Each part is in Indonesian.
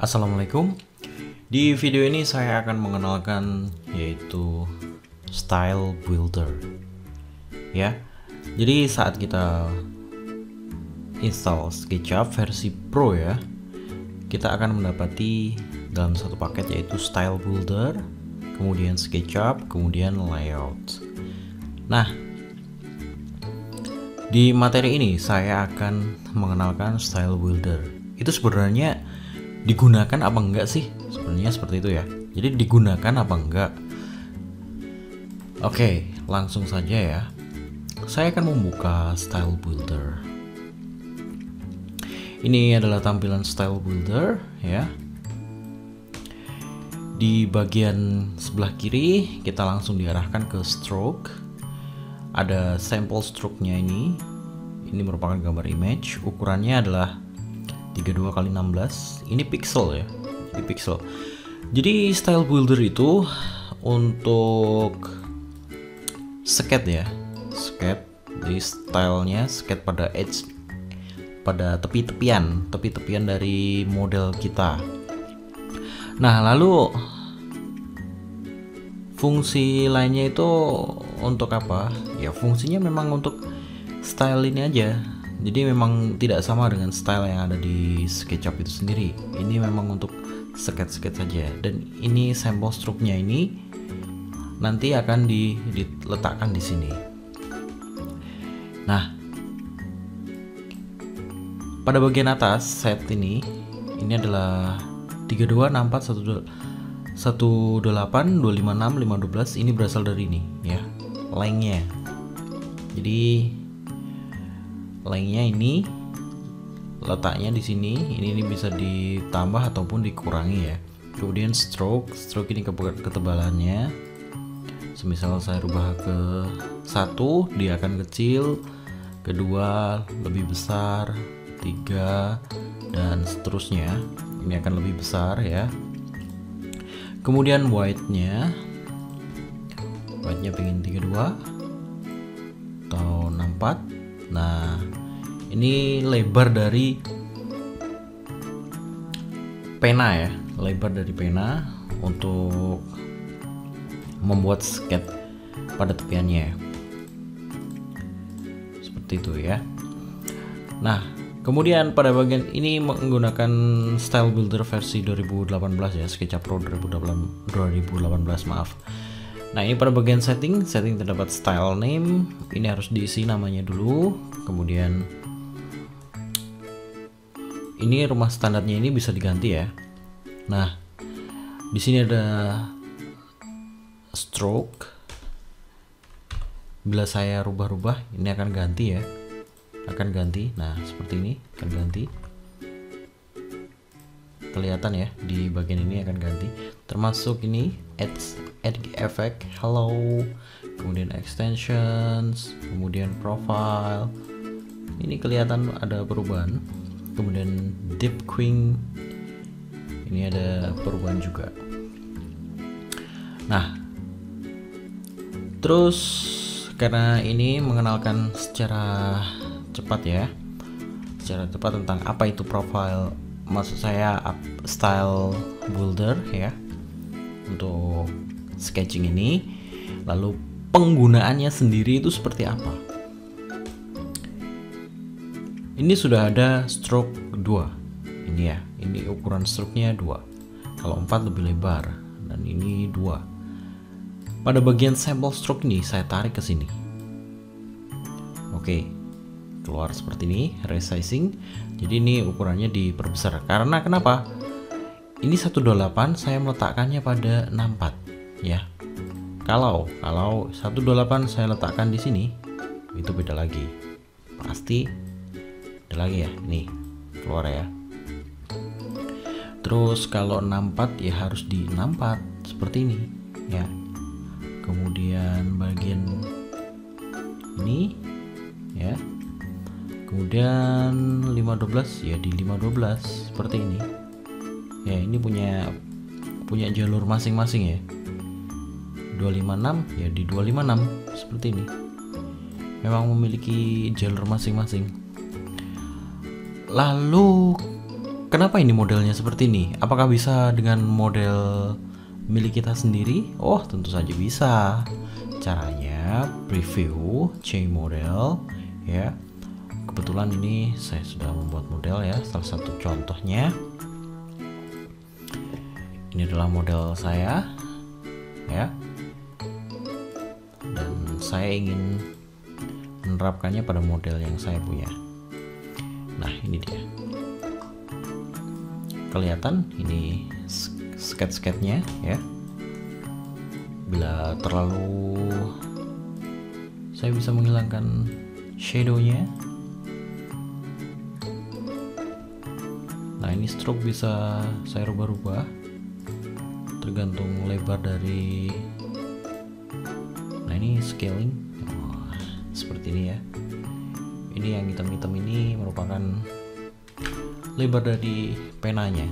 Assalamualaikum. Di video ini saya akan mengenalkan yaitu Style Builder. Ya. Jadi saat kita install SketchUp versi Pro ya, kita akan mendapati dalam satu paket yaitu Style Builder, kemudian SketchUp, kemudian Layout. Nah, di materi ini saya akan mengenalkan Style Builder. Itu sebenarnya digunakan apa enggak sih? Sebenarnya seperti itu ya. Jadi digunakan apa enggak? Oke, langsung saja ya. Saya akan membuka Style Builder. Ini adalah tampilan Style Builder ya. Di bagian sebelah kiri kita langsung diarahkan ke stroke. Ada sampel stroke-nya ini. Ini merupakan gambar image. Ukurannya adalah 32x16. Ini pixel ya. Ini pixel. Jadi Style Builder itu untuk sketch ya. Sketch. Jadi stylenya sketch pada edge, pada tepi-tepian dari model kita. Nah, lalu fungsi lainnya itu untuk apa? Ya, fungsinya memang untuk style ini aja. Jadi memang tidak sama dengan style yang ada di SketchUp itu sendiri. Ini memang untuk sketch-sketch saja. Dan ini sampel stroke-nya ini nanti akan diletakkan di sini. Nah, pada bagian atas set ini adalah 32, 64, 18, 256, 512. Ini berasal dari ini ya, lengthnya. Jadi lengthnya ini letaknya di sini. Ini bisa ditambah ataupun dikurangi ya. Kemudian stroke ini ketebalannya. Semisal saya rubah ke 1, dia akan kecil, kedua lebih besar, 3 dan seterusnya. Ini akan lebih besar ya. Kemudian width-nya pengen 32 atau 64. Nah, ini lebar dari pena ya, lebar dari pena untuk membuat sketch pada tepiannya. Seperti itu ya. Nah, kemudian pada bagian ini menggunakan Style Builder versi 2018 ya, SketchUp Pro 2018 maaf. Nah, ini pada bagian setting terdapat style name. Ini harus diisi namanya dulu. Kemudian ini rumah standarnya ini bisa diganti ya. Nah, di sini ada stroke. Bila saya rubah-rubah, ini akan ganti ya. Akan ganti. Nah, seperti ini akan ganti. Kelihatan ya, di bagian ini akan ganti. Termasuk ini add effect, hello, kemudian extensions, kemudian profile. Ini kelihatan ada perubahan. Kemudian deep queen, ini ada perubahan juga. Nah, terus karena ini mengenalkan secara cepat ya, secara cepat tentang apa itu profile, maksud saya Style Builder ya, untuk sketching ini. Lalu penggunaannya sendiri itu seperti apa? Ini sudah ada stroke 2. Ini ya, ini ukuran stroke-nya 2. Kalau 4 lebih lebar dan ini 2. Pada bagian sampel stroke ini saya tarik ke sini. Oke. Keluar seperti ini, resizing. Jadi ini ukurannya diperbesar. Karena kenapa? Ini 128, saya meletakkannya pada 64 ya. Kalau 128 saya letakkan di sini, itu beda lagi. Pasti beda lagi ya. Nih, keluar ya. Terus kalau 64 ya harus di 64 seperti ini ya. Kemudian bagian ini ya. Kemudian 512 ya di 512 seperti ini. Ya, ini punya jalur masing-masing ya. 256 ya di 256 seperti ini. Memang memiliki jalur masing-masing. Lalu Kenapa ini modelnya seperti ini? Apakah bisa dengan model milik kita sendiri? Oh, tentu saja bisa. Caranya preview change model ya. Kebetulan ini saya sudah membuat model ya. Salah satu contohnya ini adalah model saya ya. Dan saya ingin menerapkannya pada model yang saya punya. Nah, ini dia. Kelihatan ini sketch-sketchnya ya. Bila terlalu, saya bisa menghilangkan shadownya. Nah, ini stroke bisa saya rubah-rubah tergantung lebar dari. Nah, ini scaling. Seperti ini ya. Ini yang hitam-hitam ini merupakan lebar dari penanya,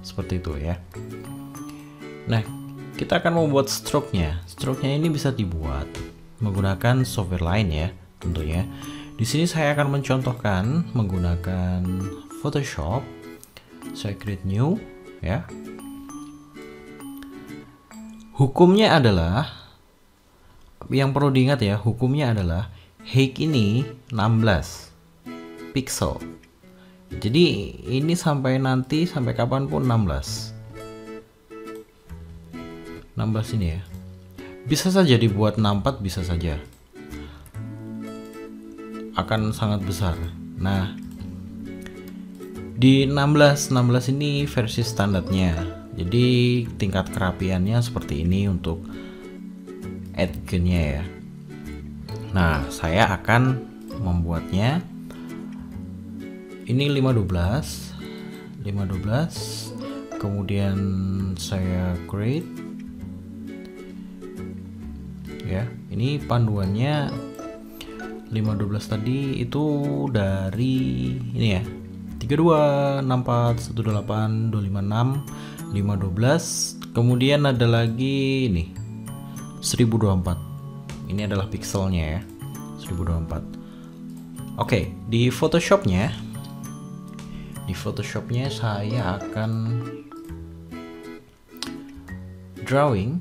seperti itu ya. Nah, kita akan membuat stroke-nya. Stroke-nya ini bisa dibuat menggunakan software lain ya, tentunya. Di sini saya akan mencontohkan menggunakan Photoshop. Saya create new ya. Hukumnya adalah, yang perlu diingat ya, hukumnya adalah height ini 16 pixel. Jadi ini sampai nanti, sampai kapanpun 16 ini ya. Bisa saja dibuat 64, bisa saja. Akan sangat besar. Nah, di 16 ini versi standarnya. Jadi tingkat kerapiannya seperti ini untuk add-nya ya. Nah, saya akan membuatnya ini 512, kemudian saya create ya. Ini panduannya 512 tadi itu dari ini ya, 32, 64, 18, 256, 512, kemudian ada lagi ini 1024. Ini adalah pixelnya ya, 1024. Oke, di Photoshopnya saya akan drawing,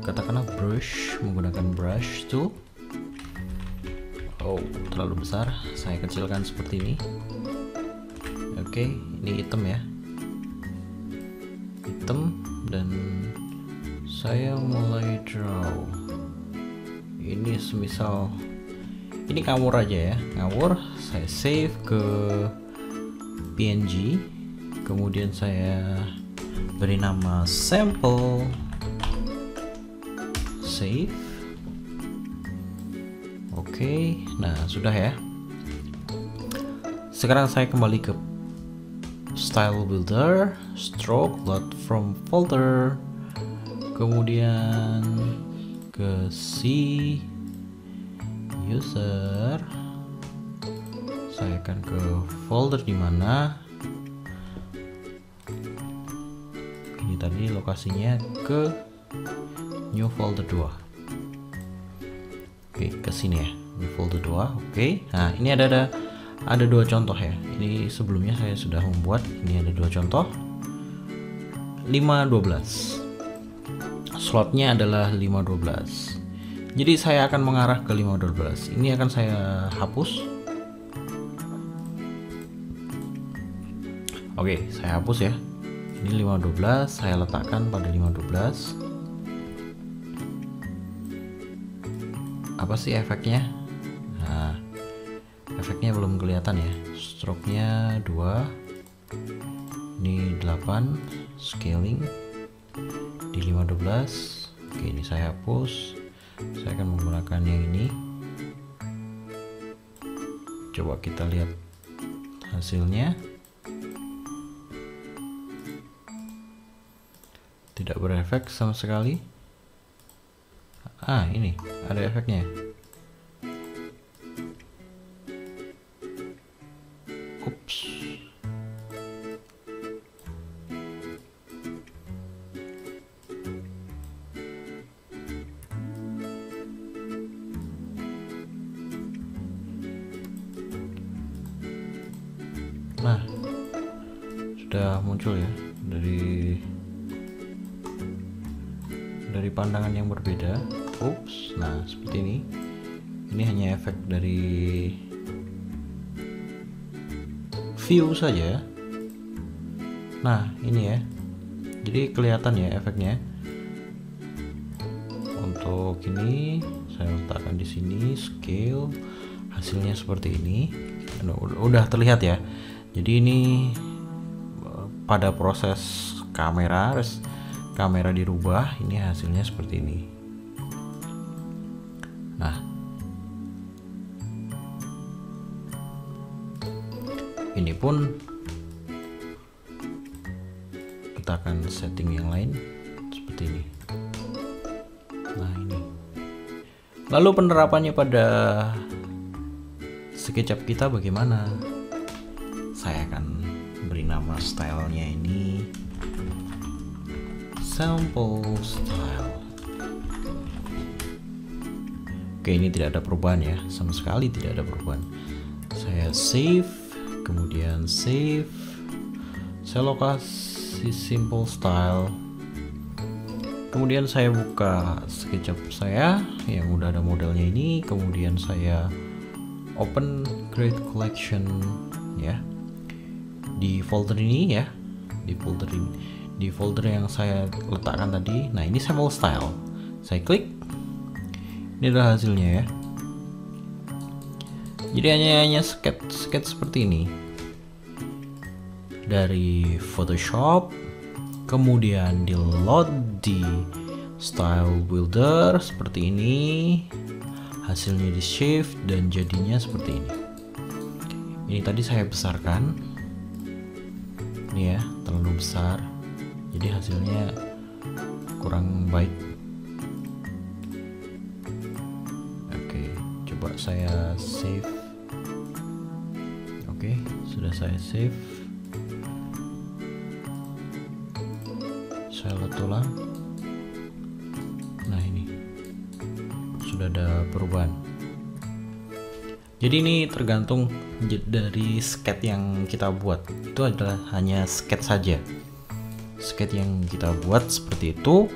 katakanlah brush, menggunakan brush tool. Oh, terlalu besar, saya kecilkan seperti ini. Oke, ini hitam ya, hitam, dan saya mulai draw. Ini semisal ini ngawur aja ya, ngawur. Saya save ke PNG, kemudian saya beri nama sample, save. Oke, nah sudah ya. Sekarang saya kembali ke style builder, stroke, load from folder, kemudian ke C user. Saya akan ke folder di mana ini tadi lokasinya, ke new folder 2. Oke, ke sini ya, new folder 2. Oke, nah ini ada dua contoh ya. Ini sebelumnya saya sudah membuat. Ini ada dua contoh. 512 slotnya adalah 512. Jadi saya akan mengarah ke 512. Ini akan saya hapus. Oke, saya hapus ya. Ini 512, saya letakkan pada 512. Apa sih efeknya? Nah, efeknya belum kelihatan ya. Stroke-nya 2. Ini 8, scaling di 512. Oke, ini saya hapus. Saya akan menggunakan yang ini. Coba kita lihat hasilnya. Tidak berefek sama sekali. Ini ada efeknya. Ups. udah muncul ya dari pandangan yang berbeda. Ups, nah seperti ini. Ini hanya efek dari view saja. Nah ini ya, jadi kelihatan ya efeknya. Untuk ini saya letakkan di sini, scale, hasilnya seperti ini. Udah terlihat ya. Jadi ini pada proses kamera dirubah, ini hasilnya seperti ini. Nah, ini pun kita akan setting yang lain seperti ini. Nah ini. Lalu penerapannya pada SketchUp kita bagaimana? Saya akan beri nama stylenya ini sample style. Oke, ini tidak ada perubahan ya, sama sekali tidak ada perubahan. Saya save, kemudian save, saya lokasi simple style, kemudian saya buka SketchUp saya yang udah ada modelnya ini, kemudian saya open create collection ya di folder ini ya, di folder yang saya letakkan tadi. Nah ini sample style, saya klik, ini adalah hasilnya ya. Jadi hanya sketch seperti ini dari Photoshop, kemudian di load di style builder seperti ini, hasilnya di shift dan jadinya seperti ini. Ini tadi saya besarkan, ini ya terlalu besar, jadi hasilnya kurang baik. Oke, coba saya save. Oke, sudah saya save. Saya lihat ulang. Nah ini sudah ada perubahan. Jadi ini tergantung dari sketch yang kita buat. Itu adalah hanya sketch saja. Sketch yang kita buat seperti itu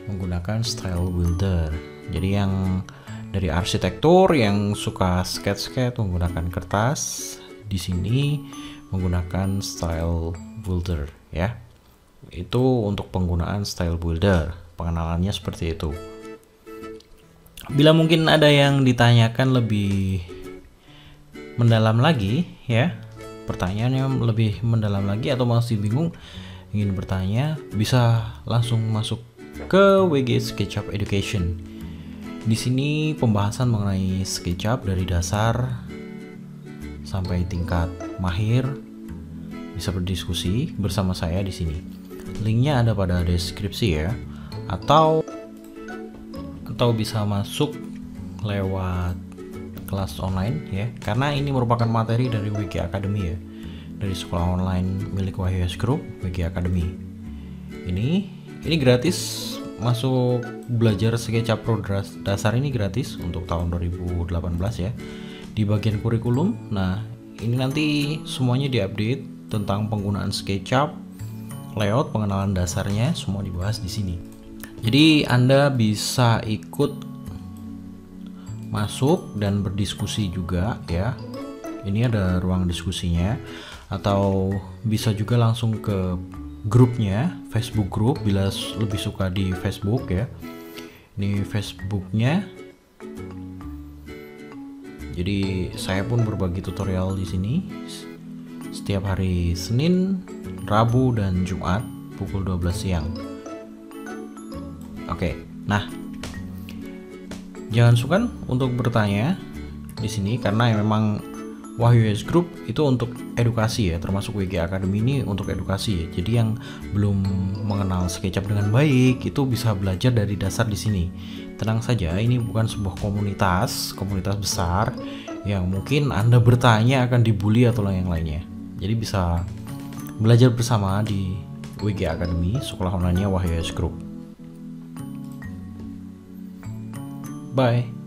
menggunakan style builder. Jadi yang dari arsitektur yang suka sketch menggunakan kertas, di sini menggunakan style builder ya. Itu untuk penggunaan style builder, pengenalannya seperti itu. Bila mungkin ada yang ditanyakan lebih mendalam lagi ya, pertanyaannya lebih mendalam lagi atau masih bingung ingin bertanya, bisa langsung masuk ke WG SketchUp Education. Di sini pembahasan mengenai SketchUp dari dasar sampai tingkat mahir, bisa berdiskusi bersama saya di sini. Linknya ada pada deskripsi ya, atau bisa masuk lewat kelas online ya, karena ini merupakan materi dari WG Academy ya, dari sekolah online milik Wahyu S Group, WG Academy. Ini gratis. Masuk belajar SketchUp Pro dasar ini gratis untuk tahun 2018 ya, di bagian kurikulum. Nah ini nanti semuanya diupdate tentang penggunaan SketchUp, layout, pengenalan dasarnya, semua dibahas di sini. Jadi Anda bisa ikut masuk dan berdiskusi juga ya. Ini ada ruang diskusinya, atau bisa juga langsung ke grupnya, Facebook group bila lebih suka di Facebook ya. Ini Facebooknya. Jadi saya pun berbagi tutorial di sini setiap hari Senin, Rabu dan Jumat pukul 12 siang. Oke, nah jangan sungkan untuk bertanya di sini karena memang Wahyu S Group itu untuk edukasi ya, termasuk WG Academy ini untuk edukasi. Jadi yang belum mengenal SketchUp dengan baik itu bisa belajar dari dasar di sini. Tenang saja, ini bukan sebuah komunitas besar yang mungkin Anda bertanya akan dibully atau yang lainnya. Jadi bisa belajar bersama di WG Academy, sekolah online-nya Wahyu S Group. Bye.